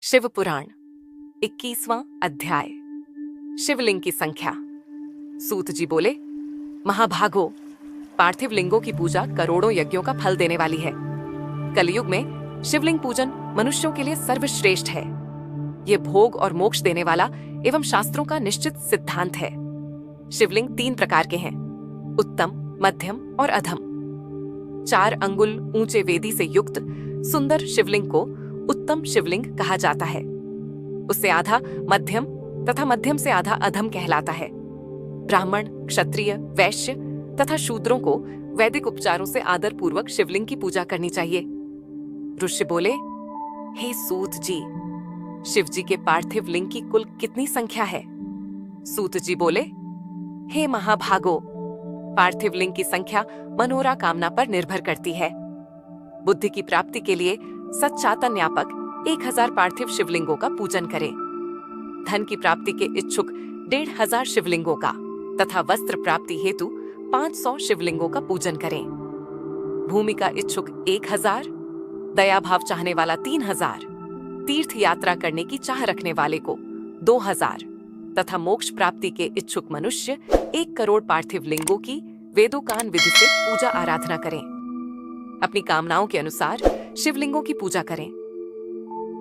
शिव पुराण 21वां अध्याय। शिवलिंग की संख्या। सूत जी बोले, महाभागो, पार्थिव लिंगों की पूजा करोड़ों यज्ञों का फल देने वाली है। कलयुग में शिवलिंग पूजन मनुष्यों के लिए सर्वश्रेष्ठ है। ये भोग और मोक्ष देने वाला एवं शास्त्रों का निश्चित सिद्धांत है। शिवलिंग 3 प्रकार के हैं, उत्तम, मध्यम और अधम। 4 अंगुल ऊंचे वेदी से युक्त सुंदर शिवलिंग को उत्तम शिवलिंग कहा जाता है। उससे आधा मध्यम तथा मध्यम से आधा अधम कहलाता है। ब्राह्मण, क्षत्रिय, वैश्य तथा शूद्रों को वैदिक उपचारों से आदर पूर्वक शिवलिंग की पूजा करनी चाहिए। ऋषि बोले, हे सूत जी, शिव जी के पार्थिव लिंग की कुल कितनी संख्या है? सूत जी बोले, हे महाभागो, पार्थिव लिंग की संख्या मनोरा कामना पर निर्भर करती है। बुद्धि की प्राप्ति के लिए सच्चातन न्यापक 1000 पार्थिव शिवलिंगों का पूजन करें। धन की प्राप्ति के इच्छुक 1500 शिवलिंगों का तथा वस्त्र प्राप्ति हेतु 500 शिवलिंगों का पूजन करें। भूमि का इच्छुक 1000, दया भाव चाहने वाला 3000, तीर्थ यात्रा करने की चाह रखने वाले को 2000 तथा मोक्ष प्राप्ति के इच्छुक मनुष्य 1 करोड़ पार्थिव लिंगों की वेदोकान विधि से पूजा आराधना करें। अपनी कामनाओं के अनुसार शिवलिंगों की पूजा करें।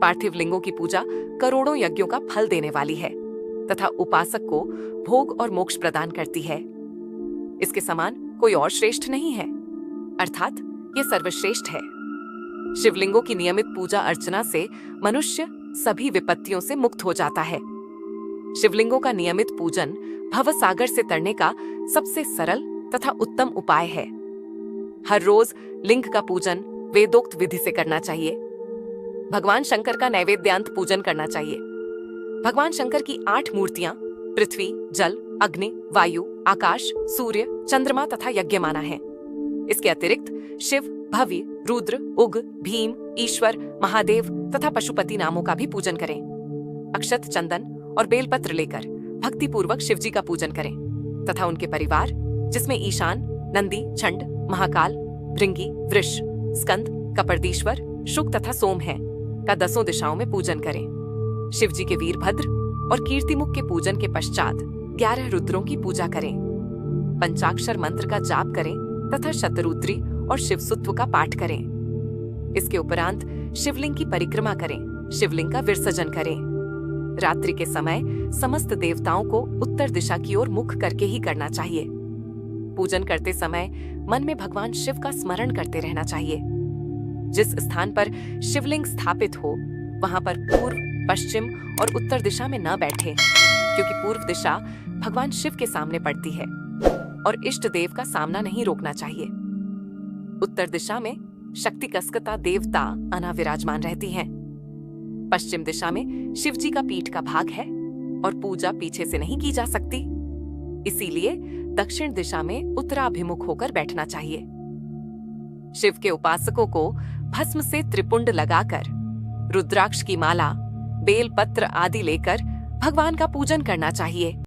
पार्थिव लिंगों की पूजा करोड़ों यज्ञों का फल देने वाली है तथा उपासक को भोग और मोक्ष प्रदान करती है। इसके समान कोई और श्रेष्ठ नहीं है, अर्थात ये सर्वश्रेष्ठ है। शिवलिंगों की नियमित पूजा अर्चना से मनुष्य सभी विपत्तियों से मुक्त हो जाता है। शिवलिंगों का नियमित पूजन भवसागर से तरने का सबसे सरल तथा उत्तम उपाय है। हर रोज लिंग का पूजन वेदोक्त विधि से करना चाहिए। भगवान शंकर का नैवेद्यांत पूजन करना चाहिए। भगवान शंकर की 8 मूर्तियां पृथ्वी, जल, अग्नि, वायु, आकाश, सूर्य, चंद्रमा तथा यज्ञमाना हैं। इसके अतिरिक्त शिव, भवि, रुद्र, उग, भीम, ईश्वर, महादेव तथा पशुपति नामों का भी पूजन करें। अक्षत, चंदन और बेलपत्र लेकर भक्तिपूर्वक शिव जी का पूजन करें तथा उनके परिवार, जिसमें ईशान, नंदी, छंड, महाकाल, भृंगी, वृष, स्कंद, कपर्दीश्वर, शुक तथा सोम है का 10 दिशाओं में पूजन करें। शिव जी के वीरभद्र और कीर्तिमुख के पूजन के पश्चात 11 रुद्रों की पूजा करें। पंचाक्षर मंत्र का जाप करें तथा शतरुद्री और शिवसुत्व का पाठ करें। इसके उपरांत शिवलिंग की परिक्रमा करें, शिवलिंग का विसर्जन करें। रात्रि के समय समस्त देवताओं को उत्तर दिशा की ओर मुख करके ही करना चाहिए। पूजन करते समय मन में भगवान शिव का स्मरण करते रहना चाहिए। जिस स्थान पर शिवलिंग स्थापित हो वहां पर पूर्व, पश्चिम और उत्तर दिशा में न बैठे, क्योंकि पूर्व दिशा भगवान शिव के सामने पड़ती है और इष्ट देव का सामना नहीं रोकना चाहिए। उत्तर दिशा में शक्ति कस्कता देवता अना विराजमान रहती हैं। पश्चिम दिशा में शिव जी का पीठ का भाग है और पूजा पीछे से नहीं की जा सकती, इसीलिए दक्षिण दिशा में उत्तराभिमुख होकर बैठना चाहिए। शिव के उपासकों को भस्म से त्रिपुंड लगाकर, रुद्राक्ष की माला, बेल पत्र आदि लेकर भगवान का पूजन करना चाहिए।